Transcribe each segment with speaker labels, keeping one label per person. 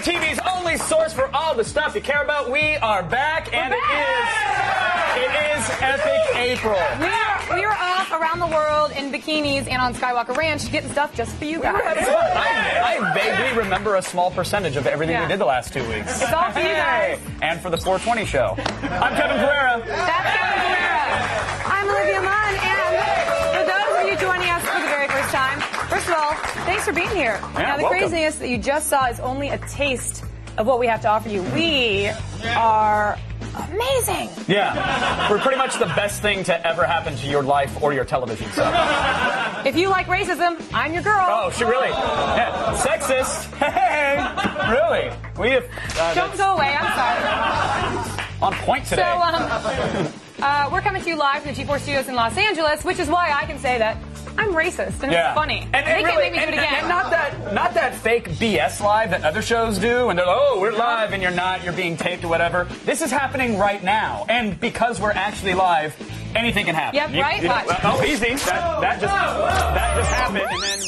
Speaker 1: TV's only source for all the stuff you care about. We are back, and it is Epic April.
Speaker 2: We are off around the world in bikinis and on Skywalker Ranch getting stuff just for you guys.
Speaker 1: I vaguely remember a small percentage of everything we did the last 2 weeks.
Speaker 2: It's all for you guys.
Speaker 1: And for the 420 show. I'm Kevin Pereira.
Speaker 2: That's Kevin Pereira. I'm Olivia Munn, and for those of you joining us for the very first time, first of all, thanks for being here. Now, the craziness that you just saw is only a taste of what we have to offer you. We are amazing.
Speaker 1: Yeah. We're pretty much the best thing to ever happen to your life or your television set.
Speaker 2: If you like racism, I'm your girl.
Speaker 1: Oh, she really? Yeah. Sexist. Hey, really? We have...
Speaker 2: Don't go away. I'm sorry.
Speaker 1: On point today.
Speaker 2: So, we're coming to you live from the G4 Studios in Los Angeles, which is why I can say that I'm racist, and it's funny.
Speaker 1: And
Speaker 2: they
Speaker 1: really,
Speaker 2: can't make me do it again.
Speaker 1: And not that fake BS live that other shows do, and they're like, oh, we're live, and you're not, you're being taped or whatever. This is happening right now, and because we're actually live, anything can happen.
Speaker 2: Yep, right? Watch.
Speaker 1: Oh, easy. That just happened, and then...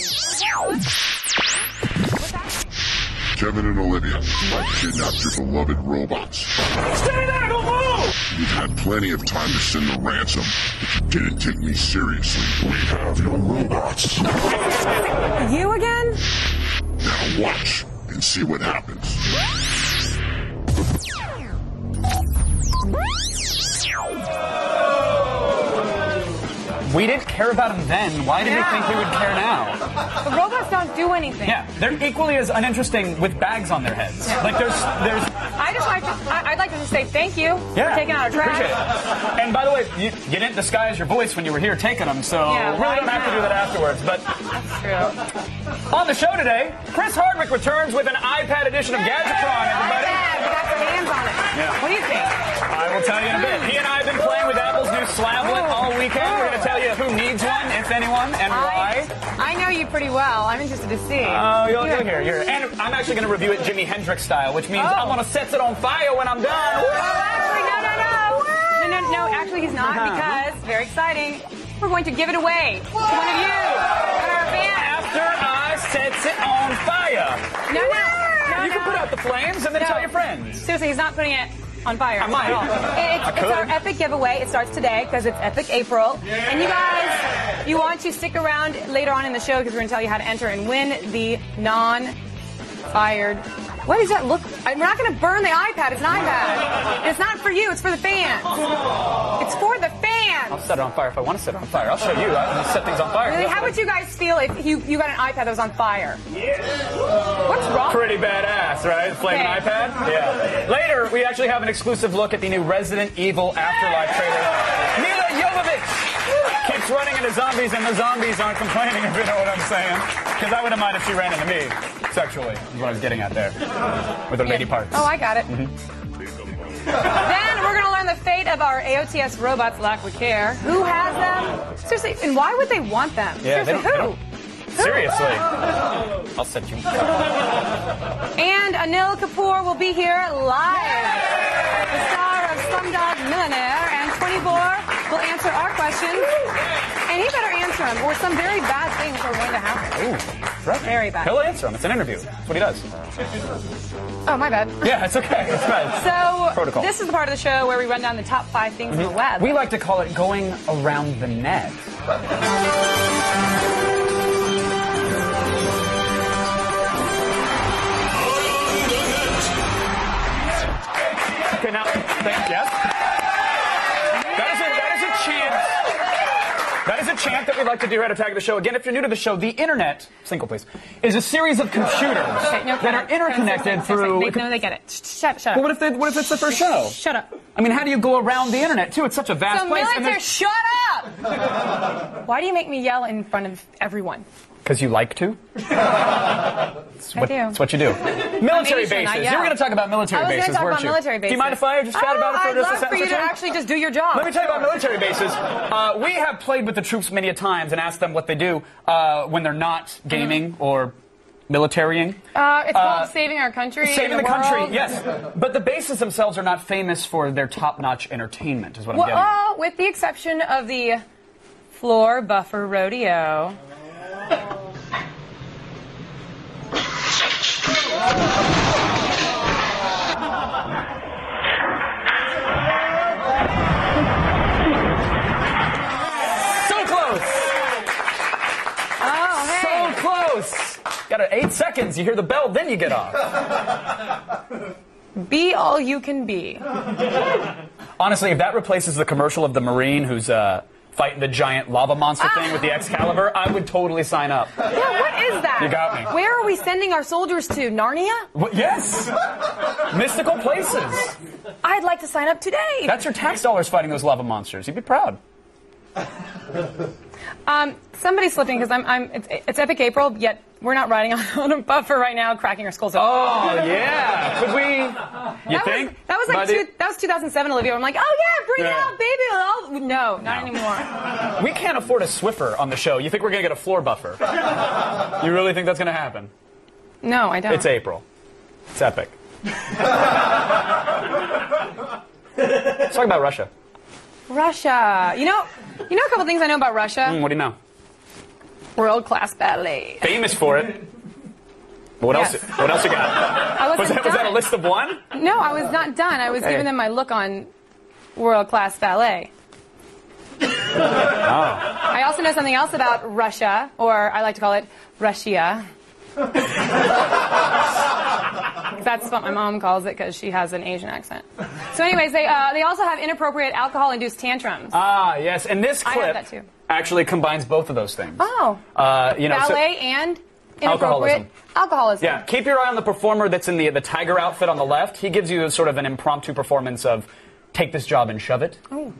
Speaker 3: Kevin and Olivia have kidnapped your beloved robots.
Speaker 1: Stay there, don't move!
Speaker 3: You've had plenty of time to send the ransom, but you didn't take me seriously. We have your robots.
Speaker 2: You again?
Speaker 3: Now watch and see what happens.
Speaker 1: We didn't care about them then. Why did we think we would care now?
Speaker 2: The robots don't do anything.
Speaker 1: Yeah, they're equally as uninteresting with bags on their heads.
Speaker 2: Yeah.
Speaker 1: Like there's.
Speaker 2: I'd like to just say thank you for taking out our trash.
Speaker 1: Appreciate it. And by the way, you didn't disguise your voice when you were here taking them, so we really don't have to do that afterwards. But
Speaker 2: that's true.
Speaker 1: On the show today, Chris Hardwick returns with an iPad edition of Gadgetron. Everybody,
Speaker 2: we got some hands on it.
Speaker 1: Yeah.
Speaker 2: What do you think?
Speaker 1: I will tell you in a bit. He and I have been playing with Apple's new Slablet all weekend. We're going to tell you who needs one, if anyone, and why.
Speaker 2: I know you pretty well. I'm interested to see.
Speaker 1: Oh, you'll hear. And I'm actually going to review it Jimi Hendrix style, which means I'm going to set it on fire when I'm done.
Speaker 2: Actually, no. Actually, he's not, because, very exciting, we're going to give it away to one of you.
Speaker 1: After I set it on fire.
Speaker 2: No.
Speaker 1: You can put out the flames and then tell your friends.
Speaker 2: Seriously, he's not putting it on fire.
Speaker 1: I might.
Speaker 2: It's our epic giveaway. It starts today because it's Epic April. Yeah. And you guys, you want to stick around later on in the show because we're going to tell you how to enter and win the non-fired. What does that look? We're not going to burn the iPad. It's an iPad. And it's not for you. It's for the fans. It's for the fans.
Speaker 1: I'll set it on fire if I want to set it on fire. I'll show you. I'll set things on fire.
Speaker 2: Really? How would you guys feel if you got an iPad that was on fire? Yeah. What's wrong?
Speaker 1: Pretty badass, right? Flaming iPad? Yeah. Later, we actually have an exclusive look at the new Resident Evil Afterlife trailer. Mila Jovovich keeps running into zombies, and the zombies aren't complaining, if you know what I'm saying. Because I wouldn't mind if she ran into me sexually, is what I was getting at there. With her lady parts.
Speaker 2: Oh, I got it. Then we're going to learn the fate of our AOTS robots, Lack with Care. Who has them? Seriously, and why would they want them?
Speaker 1: Yeah,
Speaker 2: seriously, who?
Speaker 1: Seriously. I'll set you.
Speaker 2: And Anil Kapoor will be here live. The star of Slumdog Millionaire, and 24 will answer our questions. And he better answer them, or some very bad things are going to happen.
Speaker 1: Ooh, right.
Speaker 2: Very bad.
Speaker 1: He'll answer them. It's an interview. That's what he does.
Speaker 2: Oh, my bad.
Speaker 1: Yeah, it's okay. It's fine.
Speaker 2: So, Protocol. This is the part of the show where we run down the top 5 things on the web.
Speaker 1: We like to call it going around the net. Okay, now, yes? That is a chant that we like to do here at Attack of the Show. Again, if you're new to the show, the internet, single please, is a series of computers that are interconnected through...
Speaker 2: No, they get it. Shut up.
Speaker 1: Well, what if it's the first show?
Speaker 2: Shut up.
Speaker 1: I mean, how do you go around the internet, too? It's such a vast place.
Speaker 2: Military, shut up! Why do you make me yell in front of everyone?
Speaker 1: Because you like to? That's what you do. Military bases. You were going to talk about military bases, weren't you?
Speaker 2: I was going to talk about military bases.
Speaker 1: Do you mind if I just chat about it for just a second?
Speaker 2: I'd love for you to actually just do your job.
Speaker 1: Let me tell you about military bases. We have played with the troops many a times and asked them what they do when they're not gaming or militarying.
Speaker 2: It's called Saving Our Country.
Speaker 1: Saving
Speaker 2: in
Speaker 1: the country,
Speaker 2: world.
Speaker 1: yes. But the bases themselves are not famous for their top-notch entertainment, is what I'm getting.
Speaker 2: Well, with the exception of the Floor Buffer Rodeo.
Speaker 1: So close!
Speaker 2: Oh, hey.
Speaker 1: So close! Got 8 seconds. You hear the bell, then you get off.
Speaker 2: Be all you can be.
Speaker 1: Honestly, if that replaces the commercial of the Marine who's fighting the giant lava monster thing with the Excalibur, I would totally sign up.
Speaker 2: Yeah, what is that?
Speaker 1: You got me.
Speaker 2: Where are we sending our soldiers to? Narnia?
Speaker 1: Yes! Mystical places.
Speaker 2: I'd like to sign up today.
Speaker 1: That's your tax dollars fighting those lava monsters. You'd be proud.
Speaker 2: Somebody's slipping because it's Epic April, yet we're not riding on a buffer right now, cracking our skulls open.
Speaker 1: Oh, yeah. Could we... You think?
Speaker 2: That was like that was 2007, Olivia. I'm like, oh yeah, bring it out, baby. No, not anymore.
Speaker 1: We can't afford a Swiffer on the show. You think we're going to get a floor buffer? You really think that's going to happen?
Speaker 2: No, I don't.
Speaker 1: It's April. It's epic. Let's talk about Russia.
Speaker 2: Russia. You know a couple things I know about Russia.
Speaker 1: What do you know?
Speaker 2: World-class ballet.
Speaker 1: Famous for it. But what
Speaker 2: Yes.
Speaker 1: else? What else you got? Was that a list of one?
Speaker 2: No, I was not done. I was giving them my look on world-class ballet. I also know something else about Russia, or I like to call it Russia. That's what my mom calls it because she has an Asian accent. So anyways, they also have inappropriate alcohol-induced tantrums.
Speaker 1: Ah, yes. And this
Speaker 2: I have
Speaker 1: clip
Speaker 2: that too.
Speaker 1: actually combines both of those things.
Speaker 2: Oh. Ballet and inappropriate alcoholism.
Speaker 1: Yeah, keep your eye on the performer that's in the tiger outfit on the left. He gives you sort of an impromptu performance of take this job and shove it.
Speaker 2: Oh.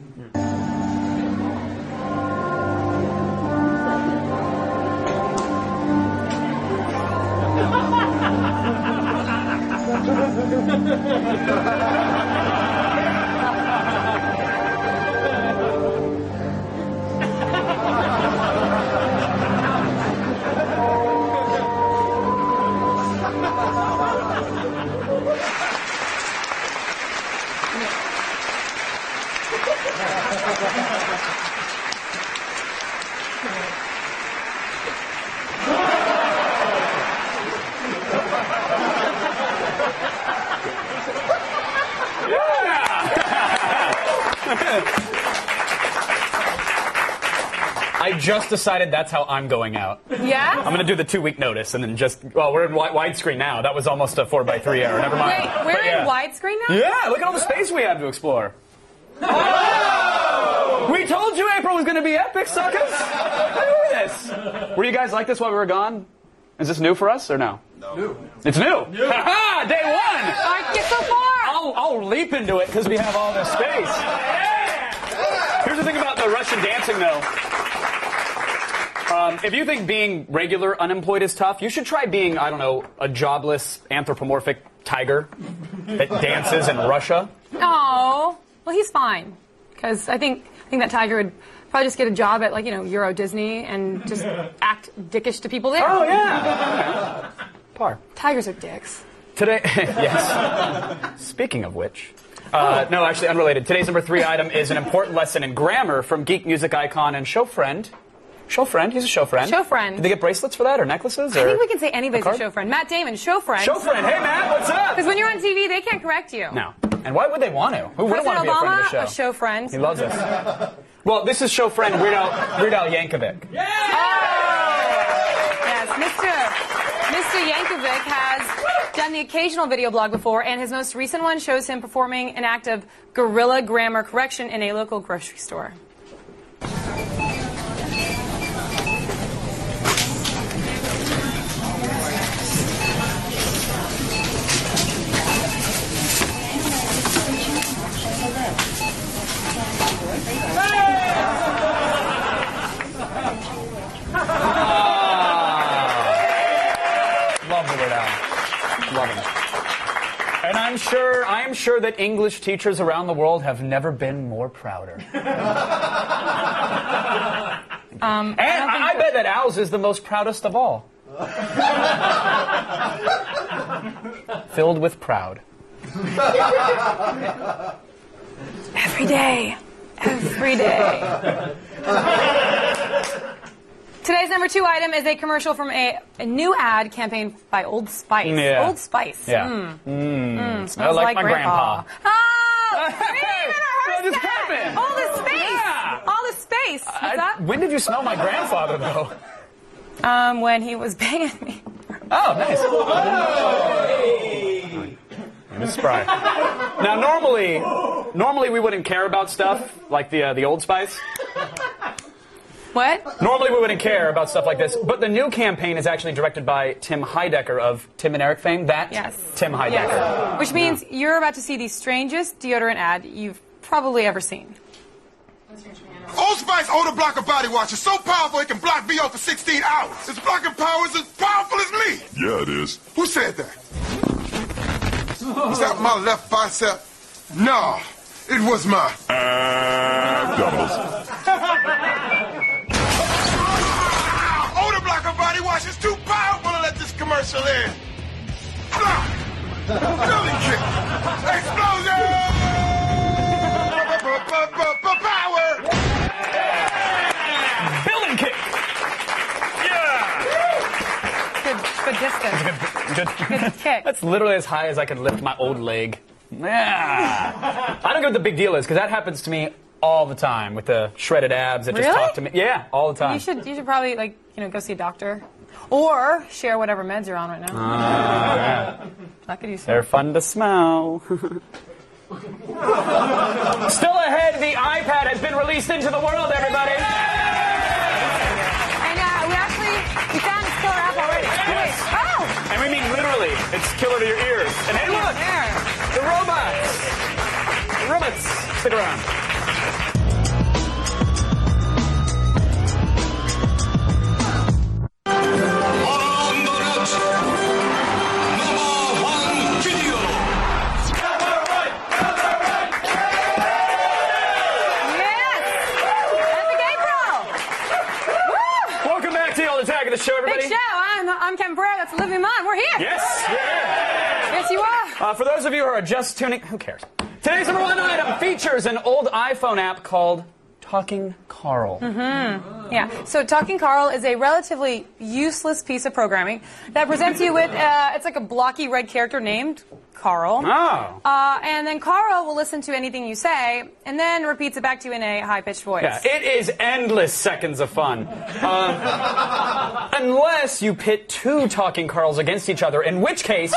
Speaker 1: I just decided that's how I'm going out.
Speaker 2: Yeah?
Speaker 1: I'm going to do the 2-week notice and then we're in widescreen now. That was almost a 4x3 error. Never mind.
Speaker 2: Wait, we're in widescreen now?
Speaker 1: Yeah, look at all the space we have to explore. Oh! We told you April was going to be epic, suckers. Look at this. Were you guys like this while we were gone? Is this new for us or no? No. It's new. Ha-ha! Day one.
Speaker 2: I get so far.
Speaker 1: I'll leap into it because we have all this space. Here's the thing about the Russian dancing, though. If you think being regular unemployed is tough, you should try being, I don't know, a jobless anthropomorphic tiger that dances in Russia.
Speaker 2: Oh, well, he's fine because I think that tiger would probably just get a job at Euro Disney and just act dickish to people there.
Speaker 1: Oh yeah. Par.
Speaker 2: Tigers are dicks.
Speaker 1: Today, yes. Speaking of which. No, actually unrelated. Today's number 3 item is an important lesson in grammar from geek music icon and show friend. Show friend. He's a show friend.
Speaker 2: Show friend.
Speaker 1: Did they get bracelets for that or necklaces?
Speaker 2: I think we can say anybody's a show friend. Matt Damon, show friend.
Speaker 1: Show friend. Hey, Matt, what's up?
Speaker 2: Because when you're on TV, they can't correct you.
Speaker 1: No. And why would they want to? Who wouldn't want to be a friend of the show?
Speaker 2: President Obama, a show friend.
Speaker 1: He loves us. Well, this is show friend Weird Al Yankovic.
Speaker 2: Yeah! Yes, Mr. Yankovic has done the occasional video blog before, and his most recent one shows him performing an act of guerrilla grammar correction in a local grocery store.
Speaker 1: And I am sure that English teachers around the world have never been more prouder. And I bet that Al's is the most proudest of all. Filled with proud.
Speaker 2: Every day. Every day. Today's number 2 item is a commercial from a new ad campaign by Old Spice.
Speaker 1: Yeah.
Speaker 2: Old Spice.
Speaker 1: Yeah.
Speaker 2: Smells
Speaker 1: I like my
Speaker 2: grandpa. Oh!
Speaker 1: What just happened?
Speaker 2: All the space.
Speaker 1: Yeah.
Speaker 2: All the space. What's that?
Speaker 1: When did you smell my grandfather, though?
Speaker 2: When he was banging me.
Speaker 1: Oh, nice. Miss Spry. Now, normally we wouldn't care about stuff like the Old Spice.
Speaker 2: What?
Speaker 1: Normally we wouldn't care about stuff like this, but the new campaign is actually directed by Tim Heidecker of Tim and Eric fame.
Speaker 2: Yes.
Speaker 1: Tim Heidecker.
Speaker 2: Yes. Which means you're about to see the strangest deodorant ad you've probably ever seen.
Speaker 4: Old Spice Odor Blocker Body Wash is so powerful it can block VO for 16 hours. Its blocking power is as powerful as me.
Speaker 3: Yeah, it is.
Speaker 4: Who said that? Was that my left bicep? No, it was my...
Speaker 3: Doubles.
Speaker 4: Odor Blocker Body Wash is too powerful to let this commercial in. Block. Building kick. Explosion! Power!
Speaker 1: Building kick. Yeah.
Speaker 2: Good distance.
Speaker 1: Good.
Speaker 2: Good kick.
Speaker 1: That's literally as high as I can lift my old leg. Yeah. I don't know what the big deal is because that happens to me all the time with the shredded abs that just
Speaker 2: Really?
Speaker 1: talk to me. Yeah, all the time.
Speaker 2: You should probably go see a doctor, or share whatever meds you're on right now.
Speaker 1: Yeah.
Speaker 2: That could use.
Speaker 1: They're fun to smell. Still ahead, the iPad has been released into the world, everybody.
Speaker 2: And we found its killer app already.
Speaker 1: Yes.
Speaker 2: Oh!
Speaker 1: And we mean literally. It's killer to your ears. And hey, look,
Speaker 2: There.
Speaker 1: the robots. The robots. Stick around. Welcome back to the Old Attack of the Show, everybody.
Speaker 2: Big show. I'm Kevin Pereira. That's Olivia Munn. We're here.
Speaker 1: Yes, you're here.
Speaker 2: Yes, you are.
Speaker 1: For those of you who are just tuning, who cares? Today's number 1 item features an old iPhone app called Talking Carl.
Speaker 2: Yeah. So Talking Carl is a relatively useless piece of programming that presents you with it's like a blocky red character named Carl.
Speaker 1: Oh.
Speaker 2: And then Carl will listen to anything you say and then repeats it back to you in a high-pitched voice.
Speaker 1: Yeah, it is endless seconds of fun. Unless you pit 2 Talking Carls against each other, in which case,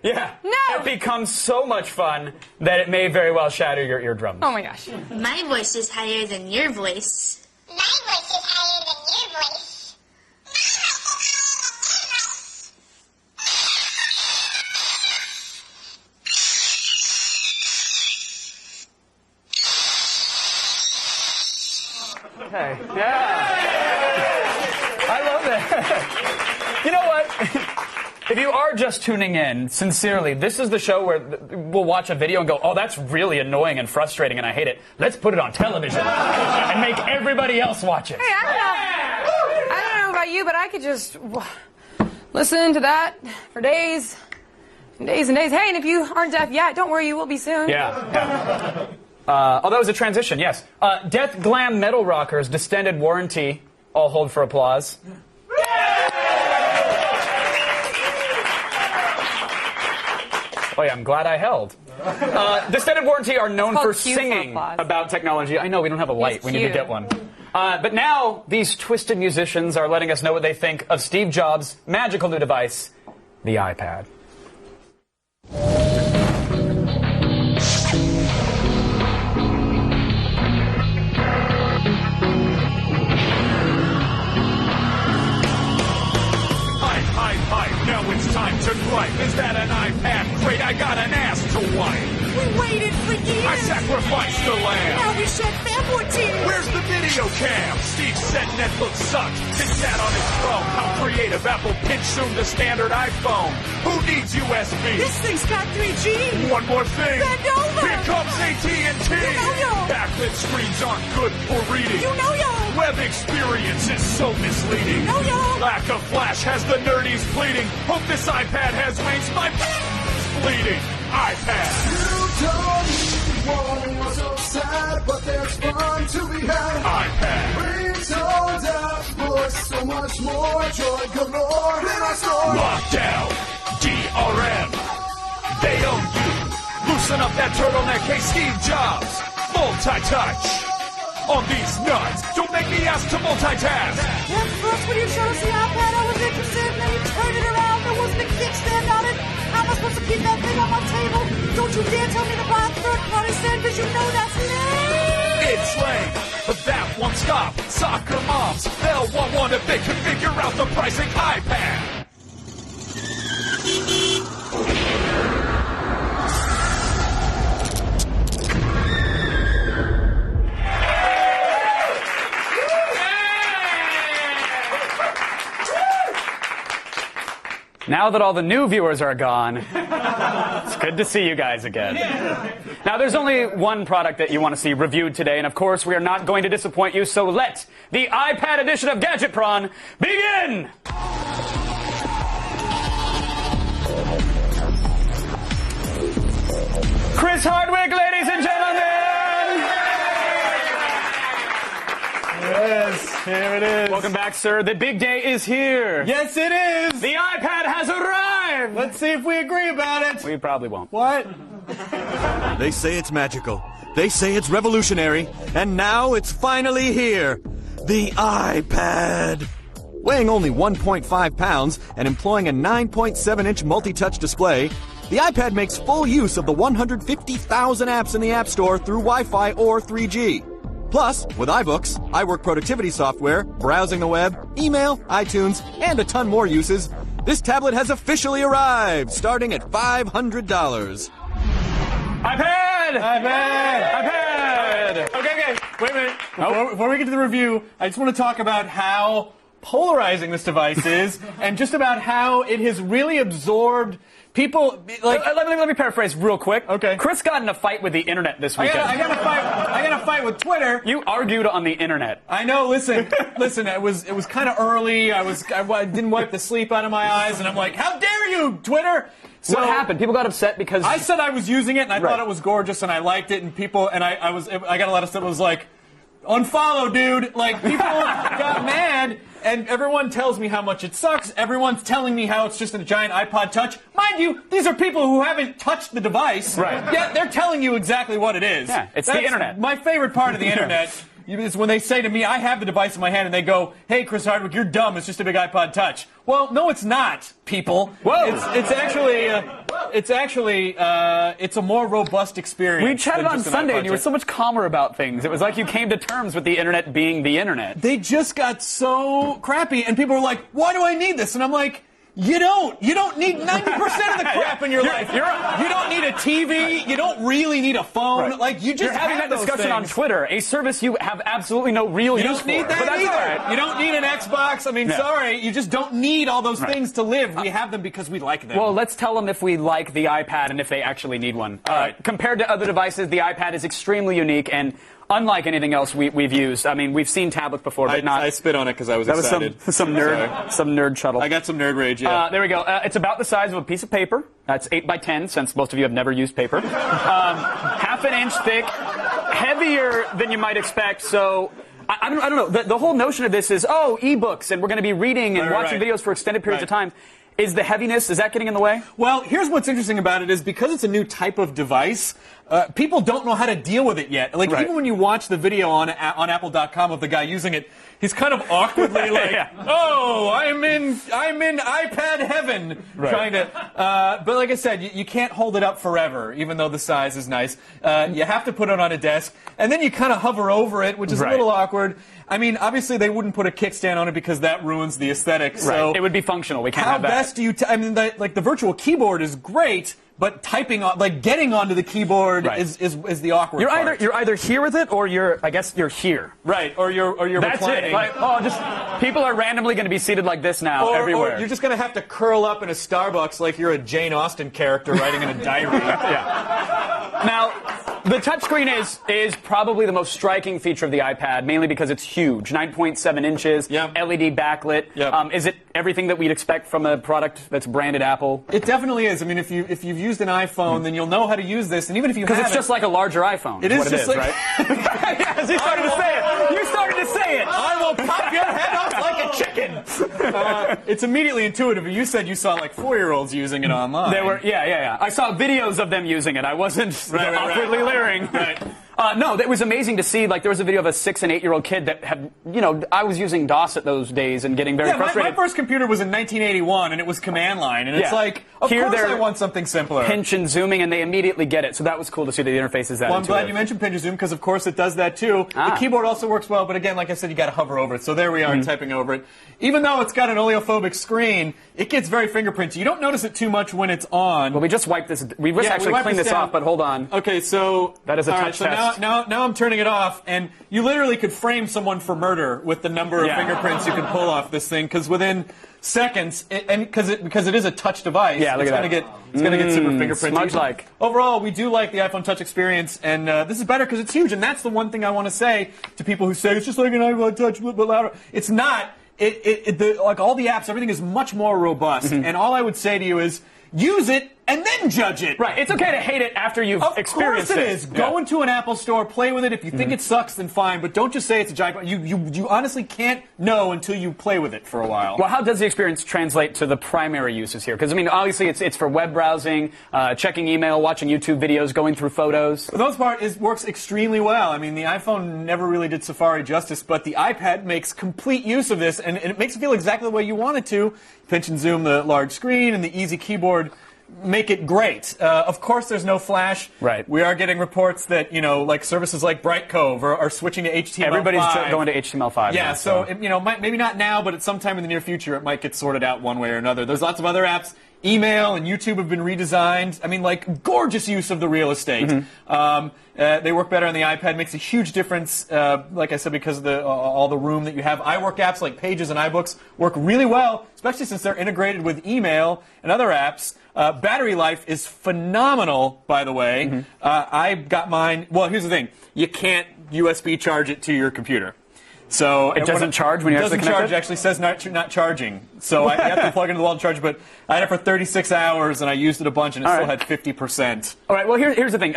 Speaker 1: yeah,
Speaker 2: No.
Speaker 1: it becomes so much fun that it may very well shatter your eardrum.
Speaker 2: Oh my gosh.
Speaker 5: My voice is higher than your voice.
Speaker 6: My voice is higher than your voice.
Speaker 1: Okay. Yeah. I love that. You know what? If you are just tuning in, sincerely, this is the show where we'll watch a video and go, oh, that's really annoying and frustrating and I hate it. Let's put it on television and make everybody else watch it.
Speaker 2: Hey, I don't know about you, but I could just listen to that for days and days and days. Hey, and if you aren't deaf yet, don't worry, you will be soon.
Speaker 1: Yeah. Oh, that was a transition, yes. Death Glam Metal Rockers, Distended Warranty, all hold for applause. Oh, yeah, I'm glad I held. Distended Warranty are known
Speaker 2: It's
Speaker 1: for
Speaker 2: called cue for
Speaker 1: singing
Speaker 2: applause.
Speaker 1: about technology. I know, we don't have a light.
Speaker 2: It's
Speaker 1: We need to
Speaker 2: cute.
Speaker 1: get one. But now, these twisted musicians are letting us know what they think of Steve Jobs' magical new device, the iPad.
Speaker 7: Hype, now it's time to gripe. Is that an iPad? Great, I got an ass to wipe.
Speaker 8: We waited for years.
Speaker 7: I sacrificed the lamb.
Speaker 8: Now we shed fanboy tears.
Speaker 7: Where's the video cam? Steve said Netflix sucked. It sat on his throne. How creative. Apple pinched soon the standard iPhone. Who needs USB?
Speaker 8: This thing's got 3G.
Speaker 7: One more thing.
Speaker 8: Bend over.
Speaker 7: Here comes AT&T.
Speaker 8: You know, yo.
Speaker 7: Backlit screens aren't good for reading.
Speaker 8: You know, yo.
Speaker 7: web experience is so misleading.
Speaker 8: No, yo!
Speaker 7: Lack of flash has the nerdies pleading. Hope this iPad has wings, my bleeding. iPad.
Speaker 9: You don't need one, you're so sad, but there's fun to be had.
Speaker 7: iPad.
Speaker 9: Ringtone, dashboard, so much more joy galore in our store.
Speaker 7: Lockdown. DRM. They own you. Loosen up that turtleneck, hey Steve Jobs. Multi-touch. On these nuts. Don't make me ask to multitask.
Speaker 8: At first, when you showed us the iPad, I was interested. Then you turned it around. There wasn't a kickstand on it. How am I supposed to keep that thing on my table? Don't you dare tell me to buy a third-party stand, because you know that's lame.
Speaker 7: It's lame, but that won't stop. Soccer moms, they'll want one if they can figure out the pricing iPad.
Speaker 1: Now that all the new viewers are gone, it's good to see you guys again. Now, there's only one product that you want to see reviewed today, and of course, we are not going to disappoint you, so let the iPad edition of Gadgetron begin! Chris Hardwick, ladies and gentlemen!
Speaker 10: Yes, here it is.
Speaker 1: Welcome back, sir. The big day is here.
Speaker 10: Yes, it is.
Speaker 1: The iPad has arrived!
Speaker 10: Let's see if we agree about it.
Speaker 1: We probably won't.
Speaker 10: What?
Speaker 11: They say it's magical. They say it's revolutionary. And now it's finally here. The iPad. Weighing only 1.5 pounds and employing a 9.7-inch multi-touch display, the iPad makes full use of the 150,000 apps in the App Store through Wi-Fi or 3G. Plus, with iBooks, iWork productivity software, browsing the web, email, iTunes, and a ton more uses, this tablet has officially arrived, starting at $500.
Speaker 1: iPad!
Speaker 10: Okay. Wait a minute. Before we get to the review, I just want to talk about how polarizing this device is, and just about how it has really absorbed people. Like,
Speaker 1: let me paraphrase real quick.
Speaker 10: Okay.
Speaker 1: Chris got in a fight with the internet this weekend.
Speaker 10: I got a fight with Twitter.
Speaker 1: You argued on the internet.
Speaker 10: I know. Listen. It was kind of early. I didn't wipe the sleep out of my eyes, and I'm like, how dare you, Twitter? So
Speaker 1: what happened? People got upset because
Speaker 10: I said I was using it and I thought it was gorgeous and I liked it, and people and I got a lot of stuff that was like, unfollow, dude. Like, people got mad. And everyone tells me how much it sucks. Everyone's telling me how it's just a giant iPod Touch. Mind you, these are people who haven't touched the device.
Speaker 1: Right.
Speaker 10: Yet they're telling you exactly what it is.
Speaker 1: Yeah, it's
Speaker 10: That's
Speaker 1: the internet.
Speaker 10: My favorite part of the internet is when they say to me, I have the device in my hand, and they go, hey, Chris Hardwick, you're dumb. It's just a big iPod Touch. Well, no, it's not, people.
Speaker 1: Whoa.
Speaker 10: It's a more robust experience.
Speaker 1: We chatted
Speaker 10: than
Speaker 1: on
Speaker 10: just an
Speaker 1: Sunday,
Speaker 10: iPod
Speaker 1: and you were
Speaker 10: Touch.
Speaker 1: so much calmer about things. It was like you came to terms with the internet being the internet.
Speaker 10: They just got so crappy, and people were like, why do I need this? And I'm like, you don't need 90% of the crap in your life. You don't need a TV. You don't really need a phone.
Speaker 1: Right.
Speaker 10: Like, you just
Speaker 1: You're having
Speaker 10: have
Speaker 1: that
Speaker 10: those
Speaker 1: discussion on
Speaker 10: things.
Speaker 1: Twitter, a service you have absolutely no real
Speaker 10: You
Speaker 1: use
Speaker 10: don't need
Speaker 1: for.
Speaker 10: that
Speaker 1: But that's
Speaker 10: either.
Speaker 1: all right.
Speaker 10: You don't need an Xbox. I mean,
Speaker 1: Yeah.
Speaker 10: sorry. You just don't need all those things to live. We have them because we like them.
Speaker 1: Well, let's tell them if we like the iPad and if they actually need one.
Speaker 10: All right.
Speaker 1: Compared to other devices, the iPad is extremely unique and unlike anything else we've used. I mean, we've seen tablets before, but not.
Speaker 10: I spit on it because I was
Speaker 1: That was
Speaker 10: excited.
Speaker 1: some nerd shuttle.
Speaker 10: I got some nerd rage, yeah.
Speaker 1: There we go. It's about the size of a piece of paper. That's 8 by 10, since most of you have never used paper. Half an inch thick, heavier than you might expect. So I don't know. The whole notion of this is, ebooks, and we're going to be reading and watching videos for extended periods of time. Is the heaviness, is that getting in the way?
Speaker 10: Well, here's what's interesting about it is because it's a new type of device, people don't know how to deal with it yet. Like, even when you watch the video on Apple.com of the guy using it, he's kind of awkwardly like, oh, I'm in iPad heaven, trying to. But like I said, you can't hold it up forever, even though the size is nice. You have to put it on a desk, and then you kind of hover over it, which is a little awkward. I mean, obviously they wouldn't put a kickstand on it because that ruins the aesthetic. So
Speaker 1: it would be functional. We can't have that.
Speaker 10: How best do you? I mean, the virtual keyboard is great, but typing on, getting onto the keyboard is the awkward part.
Speaker 1: You're either here with it, or you're here.
Speaker 10: Right, or you're
Speaker 1: That's
Speaker 10: reclining.
Speaker 1: it. Like, people are randomly going to be seated like this now everywhere.
Speaker 10: Or you're just going to have to curl up in a Starbucks like you're a Jane Austen character writing in a diary.
Speaker 1: Now, The touchscreen is probably the most striking feature of the iPad, mainly because it's huge, 9.7 inches, LED backlit. Is it everything that we'd expect from a product that's branded Apple?
Speaker 10: It definitely is. I mean, if you've used an iPhone, then you'll know how to use this, and even if you haven't,
Speaker 1: because it's just like a larger iPhone.
Speaker 10: It is
Speaker 1: what
Speaker 10: just
Speaker 1: it is,
Speaker 10: like,
Speaker 1: right? Yes, you started to say it. You started to say it.
Speaker 10: I will pop your head off like a chicken. It's immediately intuitive. You said you saw like 4-year-olds using it online.
Speaker 1: They were, yeah. I saw videos of them using it. I wasn't awkwardly leering.
Speaker 10: Right.
Speaker 1: No, it was amazing to see. Like, there was a video of a 6- and 8-year-old kid that had, I was using DOS at those days and getting very frustrated.
Speaker 10: My first computer was in 1981, and it was command line, and it's like, of course I want something simpler.
Speaker 1: Pinch and zooming, and they immediately get it. So that was cool to see the interface is that.
Speaker 10: Well, I'm glad you mentioned pinch and zoom, because of course it does that too. The keyboard also works well, but again, like I said, you got to hover over it. So there we are typing over it. Even though it's got an oleophobic screen, it gets very fingerprinty. You don't notice it too much when it's on.
Speaker 1: Well, we just wiped this. We just actually cleaned this off, but hold on.
Speaker 10: Okay, so
Speaker 1: that is a touch test.
Speaker 10: Now I'm turning it off, and you literally could frame someone for murder with the number of fingerprints you can pull off this thing, because within seconds, because it is a touch device, it's going to get super fingerprinty.
Speaker 1: Smudge-like.
Speaker 10: Overall, we do like the iPhone Touch experience, and this is better because it's huge, and that's the one thing I want to say to people who say it's just like an iPhone Touch, a little bit louder. It's not. Like all the apps, everything is much more robust, and all I would say to you is use it and then judge it.
Speaker 1: Right. It's okay to hate it after you've experienced it.
Speaker 10: Of course it is. Go into an Apple store, play with it. If you think it sucks, then fine. But don't just say it's a giant. You honestly can't know until you play with it for a while.
Speaker 1: Well, how does the experience translate to the primary uses here? Because, I mean, obviously it's for web browsing, checking email, watching YouTube videos, going through photos.
Speaker 10: For the most part, it works extremely well. I mean, the iPhone never really did Safari justice, but the iPad makes complete use of this, and it makes it feel exactly the way you want it to. Pinch and zoom, the large screen, and the easy keyboard make it great. Of course, there's no flash.
Speaker 1: Right.
Speaker 10: We are getting reports that, like services like Brightcove are switching to HTML5.
Speaker 1: Everybody's going to HTML5.
Speaker 10: Yeah, so maybe not now, but at some time in the near future, it might get sorted out one way or another. There's lots of other apps. Email and YouTube have been redesigned. I mean, like, gorgeous use of the real estate. They work better on the iPad. Makes a huge difference, like I said, because of all the room that you have. iWork apps like Pages and iBooks work really well, especially since they're integrated with email and other apps. Battery life is phenomenal, by the way. I got mine. Well, here's the thing. You can't USB charge it to your computer. So
Speaker 1: it doesn't charge when you actually connect it?
Speaker 10: It doesn't charge. It actually says not charging. So I have to plug into the wall and charge, but I had it for 36 hours, and I used it a bunch, and it still had 50%.
Speaker 1: All right, well, here's the thing.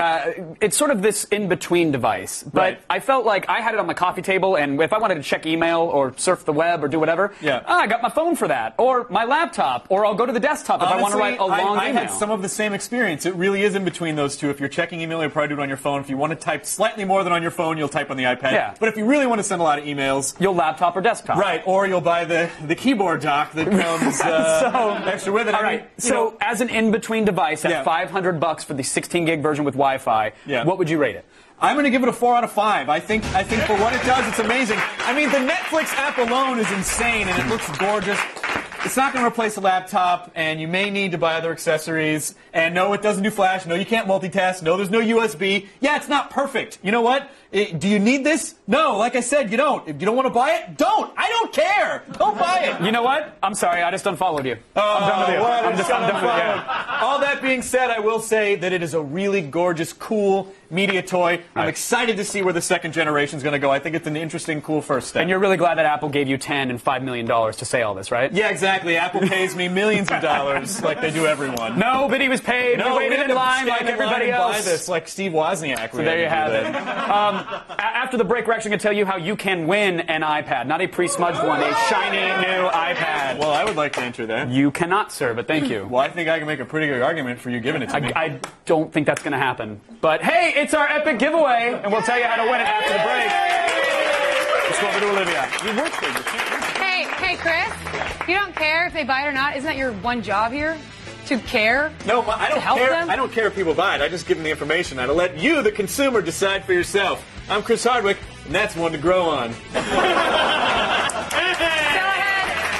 Speaker 1: It's sort of this in-between device, but I felt like I had it on my coffee table, and if I wanted to check email or surf the web or do whatever, I got my phone for that, or my laptop, or I'll go to the desktop if I want to write a long email.
Speaker 10: I had some of the same experience. It really is in between those two. If you're checking email, you'll probably do it on your phone. If you want to type slightly more than on your phone, you'll type on the iPad.
Speaker 1: Yeah.
Speaker 10: But if you really want to send a lot of emails,
Speaker 1: you'll laptop or desktop.
Speaker 10: Right, or you'll buy the keyboard dock that comes extra with it.
Speaker 1: All right, so as an in-between device at $500 for the 16-gig version with Wi-Fi, what would you rate it?
Speaker 10: I'm going to give it a 4 out of 5. I think for what it does, it's amazing. I mean, the Netflix app alone is insane, and it looks gorgeous. It's not going to replace a laptop, and you may need to buy other accessories. And no, it doesn't do flash. No, you can't multitask. No, there's no USB. Yeah, it's not perfect. You know what? Do you need this? No, like I said, you don't. If you don't want to buy it, don't. I don't care. Don't buy it.
Speaker 1: You know what? I'm sorry. I just unfollowed you. I'm done with you. I'm done with you.
Speaker 10: All that being said, I will say that it is a really gorgeous, cool media toy. I'm excited to see where the second generation is going to go. I think it's an interesting, cool first step.
Speaker 1: And you're really glad that Apple gave you $10 and $5 million to say all this, right?
Speaker 10: Yeah, exactly. Apple pays me millions of dollars like they do everyone.
Speaker 1: Nobody was paid.
Speaker 10: No,
Speaker 1: we waited in line like everybody else.
Speaker 10: Buy this like Steve Wozniak.
Speaker 1: So there you have it. After the break, we're actually going to tell you how you can win an iPad. Not a pre-smudged one, a shiny new iPad.
Speaker 10: Well, I would like to enter that.
Speaker 1: You cannot, sir, but thank you.
Speaker 10: Well, I think I can make a pretty good argument for you giving it to me.
Speaker 1: I don't think that's going to happen. But hey, it's our epic giveaway, and we'll tell you how to win it after the break. Let's go over to Olivia. You work for you.
Speaker 2: Hey, Chris, you don't care if they buy it or not? Isn't that your one job here? To care?
Speaker 10: No, I don't
Speaker 2: help
Speaker 10: care.
Speaker 2: them?
Speaker 10: I don't care if people buy it. I just give them the information. I let you, the consumer, decide for yourself. I'm Chris Hardwick, and that's one to grow on.
Speaker 2: Go ahead.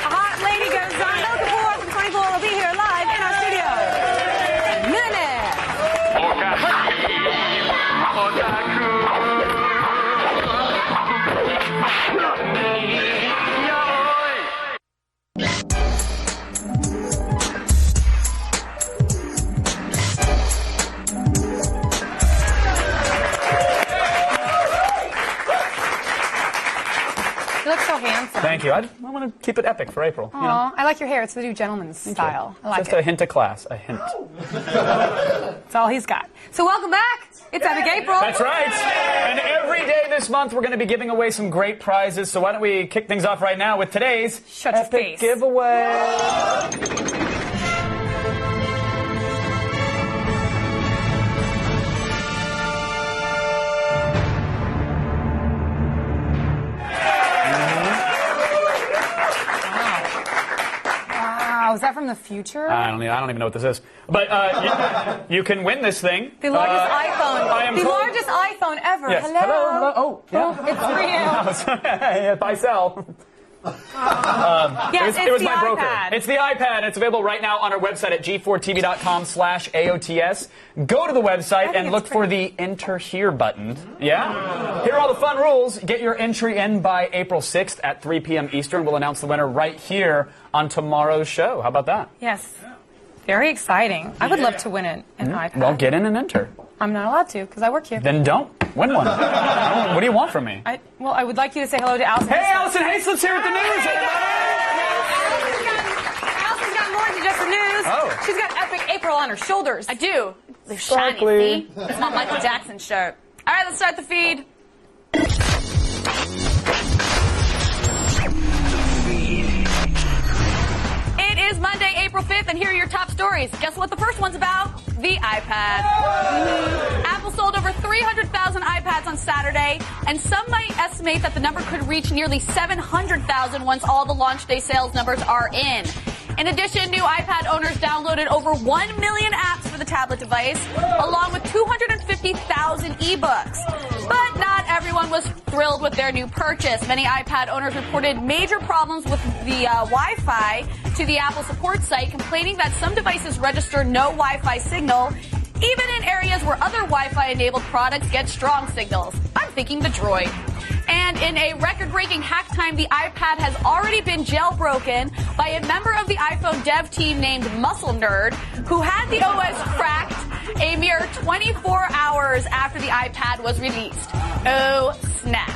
Speaker 2: A hot lady goes on. Welcome forward from 24. We'll be here live in our studio. look so handsome.
Speaker 1: Thank you. I want to keep it epic for April. You know?
Speaker 2: Aw, I like your hair. It's the new gentleman's style. I like
Speaker 1: Just
Speaker 2: it.
Speaker 1: a hint of class. A hint.
Speaker 2: That's all he's got. So welcome back. It's Epic April.
Speaker 1: That's right. And every day this month, we're going to be giving away some great prizes. So why don't we kick things off right now with today's Epic giveaway.
Speaker 2: Wow, is that from the future?
Speaker 1: I don't even know what this is. But you can win this thing.
Speaker 2: The largest iPhone.
Speaker 1: I am
Speaker 2: the
Speaker 1: told-
Speaker 2: largest iPhone ever.
Speaker 1: Yes.
Speaker 2: Hello.
Speaker 1: Hello. Oh, yeah.
Speaker 2: It's for you.
Speaker 1: Yeah, buy sell.
Speaker 2: Yes,
Speaker 1: it was
Speaker 2: it's
Speaker 1: my
Speaker 2: the
Speaker 1: broker.
Speaker 2: iPad.
Speaker 1: It's the iPad. It's available right now on our website at g4tv.com/AOTS. Go to the website and look for the Enter Here button. Yeah? Here are all the fun rules. Get your entry in by April 6th at 3 p.m. Eastern. We'll announce the winner right here on tomorrow's show. How about that?
Speaker 2: Yes. Very exciting. I would love to win an iPad.
Speaker 1: Well, get in and enter.
Speaker 2: I'm not allowed to because I work here.
Speaker 1: Then don't win one. What do you want from me?
Speaker 2: I would like you to say hello to Allison.
Speaker 1: Hey, Allison Hayslip's here with the news, everybody!
Speaker 2: Allison's got more than just the news.
Speaker 1: Oh.
Speaker 2: She's got Epic April on her shoulders.
Speaker 12: I do. They're shiny, see? It's my Michael Jackson shirt. All right, let's start the feed. It is Monday, April 5th, and here are your top stories. Guess what the first one's about? The iPad. Apple sold over 300,000 iPads on Saturday, and some might estimate that the number could reach nearly 700,000 once all the launch day sales numbers are in. In addition, new iPad owners downloaded over 1 million apps for the tablet device, along with 250,000 ebooks. But not everyone was thrilled with their new purchase. Many iPad owners reported major problems with the Wi-Fi to the Apple support site, complaining that some devices register no Wi-Fi signal, even in areas where other Wi-Fi enabled products get strong signals. I'm thinking the Droid. And in a record-breaking hack time, the iPad has already been jailbroken by a member of the iPhone dev team named Muscle Nerd, who had the OS cracked a mere 24 hours after the iPad was released. Oh, snap.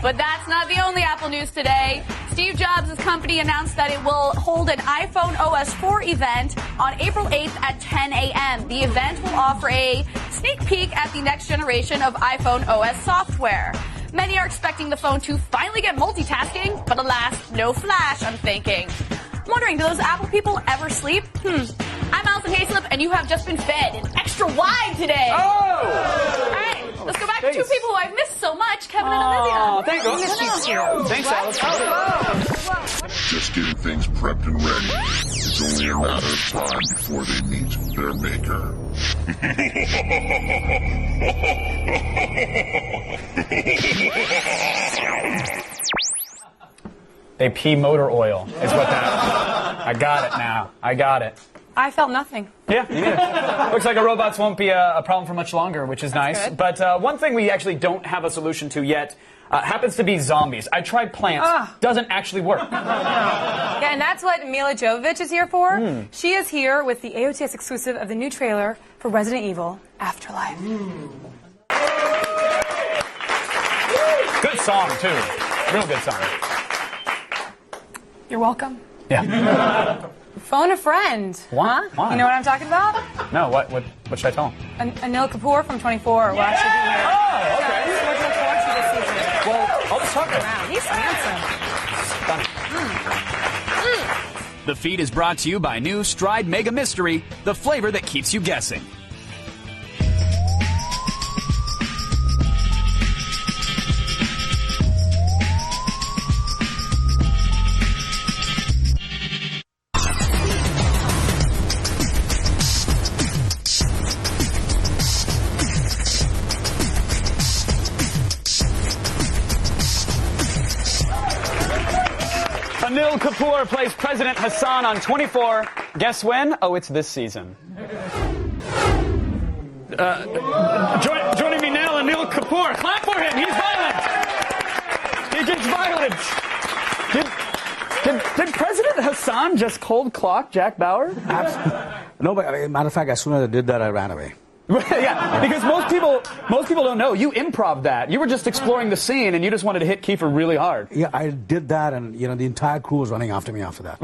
Speaker 12: But that's not the only Apple news today. Steve Jobs' company announced that it will hold an iPhone OS 4 event on April 8th at 10 a.m. The event will offer a sneak peek at the next generation of iPhone OS software. Many are expecting the phone to finally get multitasking, but alas, no flash, I'm thinking. I'm wondering, do those Apple people ever sleep? I'm Allison Hayslip, and you have just been fed an extra wide today.
Speaker 1: Oh!
Speaker 12: All right, let's go back to two people who I've missed so much, Kevin and Olivia.
Speaker 1: Thank you. Thanks, Allison.
Speaker 3: Just getting things prepped and ready. It's only a matter of time before they meet their maker.
Speaker 1: They pee motor oil, is what that. I got it now. I got it.
Speaker 2: I felt nothing.
Speaker 1: Yeah, me neither. Looks like robots won't be a problem for much longer, which is nice.
Speaker 2: good.
Speaker 1: But one thing we actually don't have a solution to yet happens to be zombies. I tried plants. Doesn't actually work.
Speaker 2: Yeah, and that's what Mila Jovovich is here for. She is here with the AOTS exclusive of the new trailer for Resident Evil Afterlife.
Speaker 1: Good song, too. Real good song.
Speaker 2: You're welcome.
Speaker 1: Yeah.
Speaker 2: Phone a friend.
Speaker 1: What? Why?
Speaker 2: You know what I'm talking about?
Speaker 1: No, what should I tell him?
Speaker 2: Anil Kapoor from 24 will actually be here.
Speaker 1: Oh, okay.
Speaker 2: So we're looking forward to this season.
Speaker 1: Well, I'll just talk to him.
Speaker 2: Wow, he's handsome.
Speaker 13: The feed is brought to you by new Stride Mega Mystery, the flavor that keeps you guessing.
Speaker 1: Anil Kapoor plays President Hassan on 24. Guess when? Oh, it's this season. Joining me now, Anil Kapoor. Clap for him. He's violent. He gets violent. Did President Hassan just cold clock Jack Bauer?
Speaker 14: No, but matter of fact, as soon as I did that, I ran away.
Speaker 1: Yeah, because most people don't know. You improv that. You were just exploring the scene, and you just wanted to hit Kiefer really hard.
Speaker 14: Yeah, I did that, and the entire crew was running after me after that.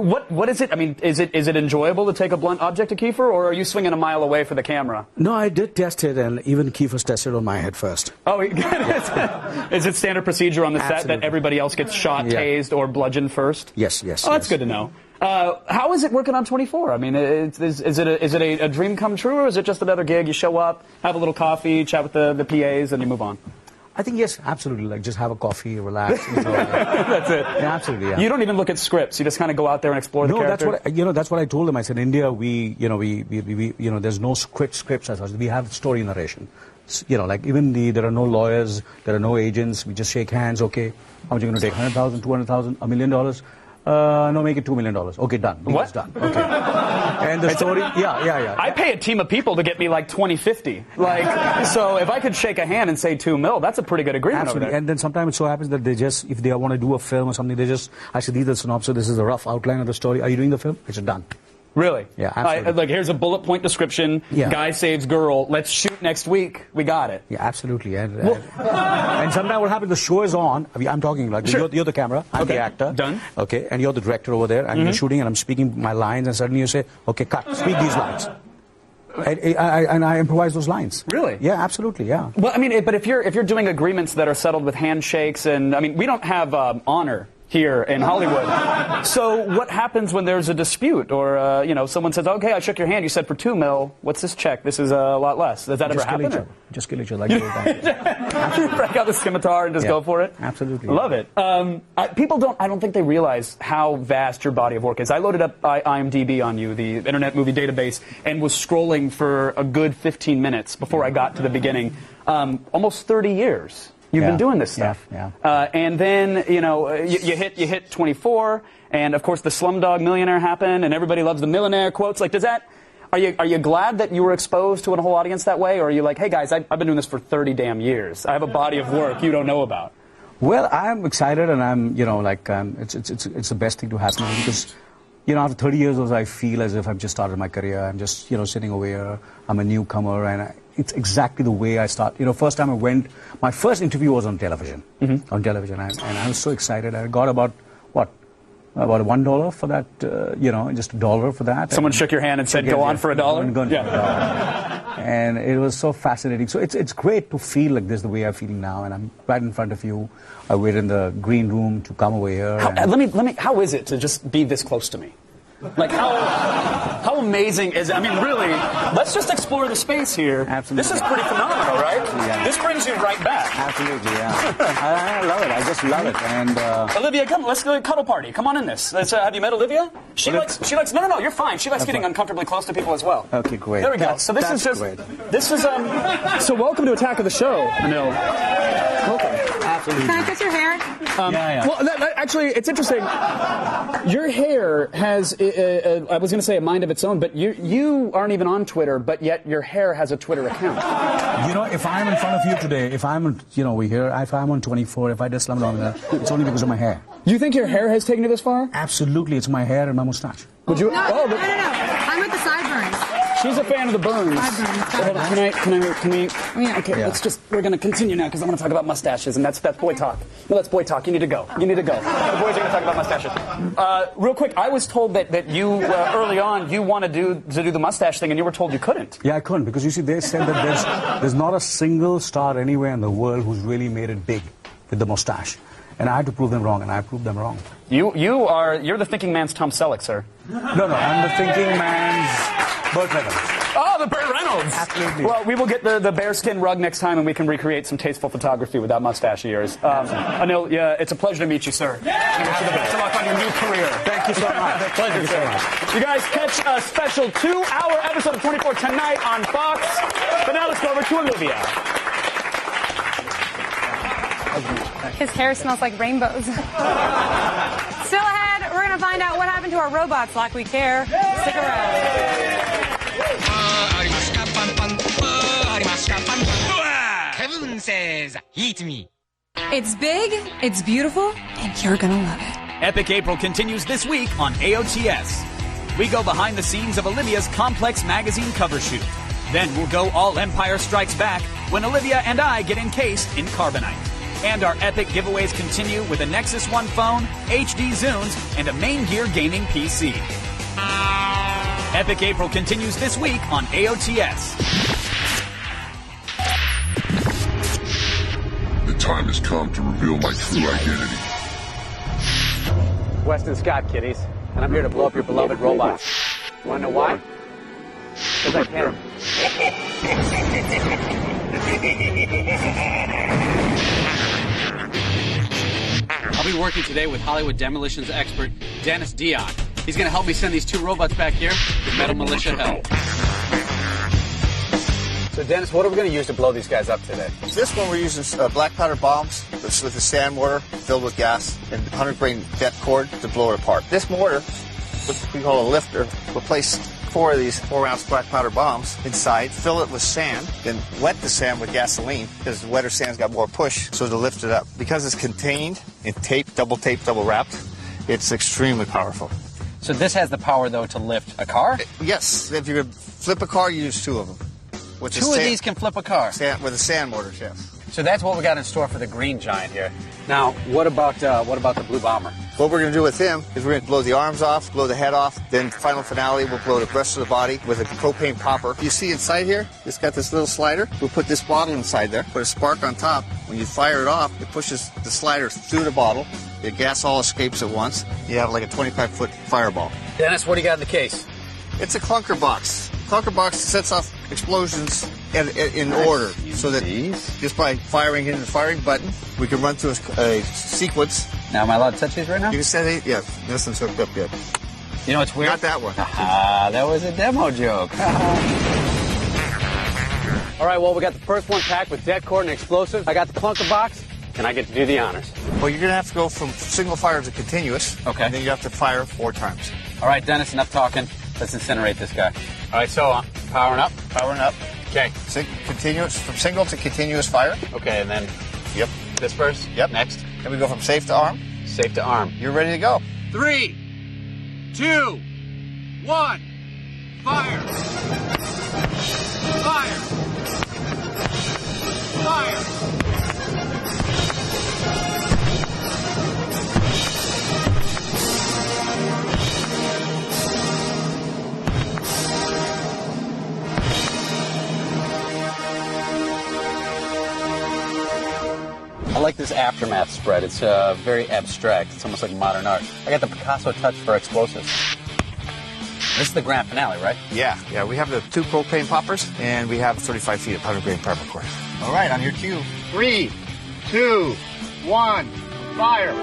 Speaker 1: What is it? I mean, is it enjoyable to take a blunt object to Kiefer, or are you swinging a mile away for the camera?
Speaker 14: No, I did test it, and even Kiefer's tested on my head first.
Speaker 1: Oh, is it standard procedure on the set that everybody else gets shot, tased, or bludgeoned first?
Speaker 14: Yes.
Speaker 1: Oh, that's good to know. How is it working on 24? I mean, is it a dream come true, or is it just another gig? You show up, have a little coffee, chat with the PAs, and you move on?
Speaker 14: I think yes, absolutely. Like just have a coffee, relax, enjoy.
Speaker 1: That's it.
Speaker 14: Yeah, absolutely. Yeah.
Speaker 1: You don't even look at scripts. You just kind of go out there and explore the character.
Speaker 14: That's what I told them. I said, in India, there's no scripts as such. We have story narration. Like even there are no lawyers, there are no agents. We just shake hands. Okay, how much are you going to take? $100,000, $200,000, $1 million? No, make it $2 million. Okay, done. It's done. Okay. And the story, yeah.
Speaker 1: I pay a team of people to get me like 20-50. Like, so if I could shake a hand and say $2 million, that's a pretty good agreement.
Speaker 14: Absolutely.
Speaker 1: Over there.
Speaker 14: And then sometimes it so happens that if they want to do a film or something, I said, these are the synopsis, this is a rough outline of the story. Are you doing the film? It's done.
Speaker 1: Really?
Speaker 14: Yeah, absolutely.
Speaker 1: Here's a bullet point description.
Speaker 14: Yeah.
Speaker 1: Guy saves girl. Let's shoot next week. We got it.
Speaker 14: Yeah, absolutely. And sometimes what happens, the show is on. I'm talking like you're the camera, I'm the actor.
Speaker 1: Done.
Speaker 14: Okay, and you're the director over there, and you're shooting, and I'm speaking my lines, and suddenly you say, okay, cut, speak these lines. And I improvise those lines.
Speaker 1: Really?
Speaker 14: Yeah, absolutely, yeah.
Speaker 1: Well, I mean, but if you're doing agreements that are settled with handshakes, and I mean, we don't have honor here in Hollywood. So what happens when there's a dispute, or someone says, "Okay, I shook your hand. You said for $2 million. What's this check? This is a lot less." Does that ever happen?
Speaker 14: Just kill each other. Like
Speaker 1: break out the scimitar and just go for it.
Speaker 14: Absolutely.
Speaker 1: Love it. I don't think they realize how vast your body of work is. I loaded up IMDb on you, the Internet Movie Database, and was scrolling for a good 15 minutes before I got to the beginning. Almost 30 years. You've been doing this stuff.
Speaker 14: Yeah.
Speaker 1: And then, you hit 24, and of course the Slumdog Millionaire happened, and everybody loves the millionaire quotes. Like, are you glad that you were exposed to a whole audience that way, or are you like, hey guys, I've been doing this for 30 damn years. I have a body of work you don't know about?
Speaker 14: Well, I'm excited, and I'm, it's the best thing to happen because, after 30 years old, I feel as if I've just started my career. I'm just, sitting over here. I'm a newcomer, and it's exactly the way I start. First time I went, my first interview was on television. On television, and I was so excited. I got about $1 for that, just $1 for that.
Speaker 1: Someone shook your hand and said, go on for $1?
Speaker 14: Yeah. And it was so fascinating. So it's great to feel like this the way I'm feeling now, and I'm right in front of you. I wait in the green room to come over here.
Speaker 1: How is it to just be this close to me? Like, how amazing is it? I mean, really, let's just explore the space here.
Speaker 14: Absolutely.
Speaker 1: This is pretty phenomenal, right?
Speaker 14: Yeah.
Speaker 1: This brings you right back.
Speaker 14: Absolutely, yeah. I love it. I just love it. And
Speaker 1: Olivia, come, let's go to a cuddle party. Come on in this. Have you met Olivia? She likes, no, you're fine. She likes getting uncomfortably close to people as well.
Speaker 14: Okay, great.
Speaker 1: There we go. So this is so welcome to Attack of the Show, Anil. Welcome.
Speaker 14: Absolutely.
Speaker 2: Can I kiss your hair?
Speaker 14: Yeah.
Speaker 1: Well, actually, it's interesting. Your hair has, I was going to say a mind of its own, but you aren't even on Twitter, but yet your hair has a Twitter account.
Speaker 14: If I'm in front of you today, if I'm, if I'm on 24, if I just slummed on that, it's only because of my hair.
Speaker 1: You think your hair has taken you this far?
Speaker 14: Absolutely. It's my hair and my mustache.
Speaker 1: Would you?
Speaker 2: No. I'm with the sideburns.
Speaker 1: She's a fan of the burns. Hold on, can we? Okay, we're going to continue now because I want to talk about mustaches, and that's boy talk. No, that's boy talk. You need to go. The boys are going to talk about mustaches. Real quick, I was told that you, early on, you wanted to do the mustache thing, and you were told you couldn't.
Speaker 14: Yeah, I couldn't, because you see, they said that there's not a single star anywhere in the world who's really made it big with the mustache. And I had to prove them wrong, and I proved them wrong.
Speaker 1: You're the thinking man's Tom Selleck, sir.
Speaker 14: No, I'm the thinking man's Burt Reynolds.
Speaker 1: Oh, the Burt Reynolds!
Speaker 14: Absolutely.
Speaker 1: Well, we will get the bearskin rug next time, and we can recreate some tasteful photography with that mustache of yours. Anil, it's a pleasure to meet you, sir. Best of luck on your new career.
Speaker 14: Thank you so much.
Speaker 1: Pleasure, sir. You guys catch a special 2-hour episode of 24 tonight on Fox. But now let's go over to Olivia.
Speaker 2: His hair smells like rainbows. Still ahead, we're going to find out what happened to our robots like we care. Stick around.
Speaker 15: Kevin says, eat me.
Speaker 16: It's big, it's beautiful, and you're going to love it.
Speaker 13: Epic April continues this week on AOTS. we go behind the scenes of Olivia's Complex magazine cover shoot. Then we'll go all Empire Strikes Back when Olivia and I get encased in carbonite. And our epic giveaways continue with a Nexus 1 phone, HD Zunes, and a Main Gear gaming PC. Epic April continues this week on AOTS.
Speaker 3: The time has come to reveal my true identity.
Speaker 17: Weston Scott, kiddies, and I'm here to blow up your beloved robots. You wanna know why? Because I can. I'll be working today with Hollywood demolitions expert Dennis Dion. He's going to help me send these 2 robots back here to Metal Militia Hell. So, Dennis, what are we going to use to blow these guys up today?
Speaker 18: This one we're using black powder bombs with a sand mortar filled with gas and 100 grain jet cord to blow it apart. This mortar, what we call a lifter, will place 4 of these 4-ounce black powder bombs inside, fill it with sand, then wet the sand with gasoline because the wetter sand's got more push, so to lift it up. Because it's contained and taped, double wrapped, it's extremely powerful.
Speaker 17: So this has the power, though, to lift a car?
Speaker 18: Yes. If you could flip a car, you use 2 of them. With
Speaker 17: 2 of these can flip a car?
Speaker 18: With a sand mortar, yes.
Speaker 17: So that's what we got in store for the Green Giant here. Now, what about the Blue Bomber?
Speaker 18: What we're going to do with him is we're going to blow the arms off, blow the head off, then final finale, we'll blow the rest of the body with a propane popper. You see inside here, it's got this little slider. We'll put this bottle inside there, put a spark on top. When you fire it off, it pushes the slider through the bottle. The gas all escapes at once. You have like a 25-foot fireball.
Speaker 17: Dennis, what do you got in the case?
Speaker 18: It's a clunker box. Clunker box sets off explosions in order, so that just by firing in the firing button, we can run through a sequence.
Speaker 17: Now, am I allowed to touch these right now?
Speaker 18: You can set it, yeah. This one's hooked up yet.
Speaker 17: You know what's weird?
Speaker 18: Not that one.
Speaker 17: That was a demo joke. All right, well, we got the first one packed with jet cord and explosives. I got the clunker box, and I get to do the honors.
Speaker 18: Well, you're going to have to go from single fire to continuous.
Speaker 17: Okay.
Speaker 18: And then you have to fire 4 times.
Speaker 17: All right, Dennis, enough talking. Let's incinerate this guy. All right, so powering up.
Speaker 18: Powering up.
Speaker 17: Okay.
Speaker 18: Continuous, from single to continuous fire.
Speaker 17: Okay, and then
Speaker 18: Yep.
Speaker 17: this first?
Speaker 18: Yep.
Speaker 17: Next?
Speaker 18: And we go from safe to arm.
Speaker 17: Safe to arm.
Speaker 18: You're ready to go.
Speaker 17: 3, 2, 1, fire! Fire! Fire! I like this aftermath spread. It's very abstract. It's almost like modern art. I got the Picasso touch for explosives. This is the grand finale, right?
Speaker 18: Yeah. We have the 2 propane poppers, and we have 35 feet of 100 grain pepper cord. All right, on your cue. 3, 2, 1, fire!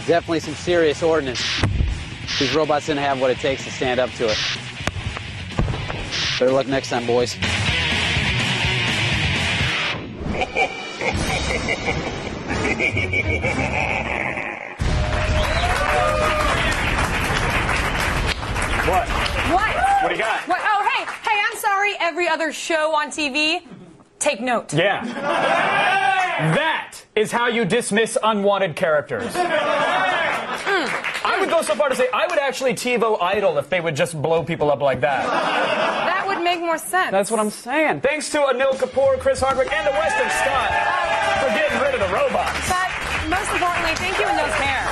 Speaker 17: Definitely some serious ordnance. These robots didn't have what it takes to stand up to it. Better luck next time, boys.
Speaker 1: What?
Speaker 2: What?
Speaker 1: What do you got?
Speaker 2: What? Oh, hey, I'm sorry. Every other show on TV, take note.
Speaker 1: Yeah. That is how you dismiss unwanted characters. I would go so far to say I would actually TiVo Idol if they would just blow people up like that.
Speaker 2: That would make more sense.
Speaker 1: That's what I'm saying. Thanks to Anil Kapoor, Chris Hardwick, and to Weston Scott for getting rid of the robots.
Speaker 2: But most importantly, thank you, Anil's hair.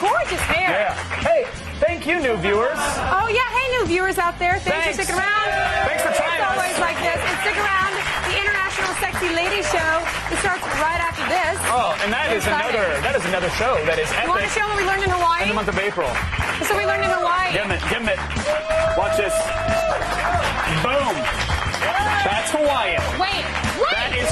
Speaker 2: Gorgeous hair.
Speaker 1: Yeah. Hey, thank you, new viewers.
Speaker 2: Oh, yeah. Hey, new viewers out there. Thanks for sticking around.
Speaker 1: Thanks for trying
Speaker 2: It's
Speaker 1: us.
Speaker 2: always like this. And stick around. The International Sexy Lady Show. It starts right after this.
Speaker 1: Oh, and that is another show that is epic.
Speaker 2: You want to show what we learned in Hawaii?
Speaker 1: In the month of April.
Speaker 2: So we learned in Hawaii.
Speaker 1: Give it. Watch this. Boom. That's Hawaiian.
Speaker 2: Wait, what?
Speaker 1: That is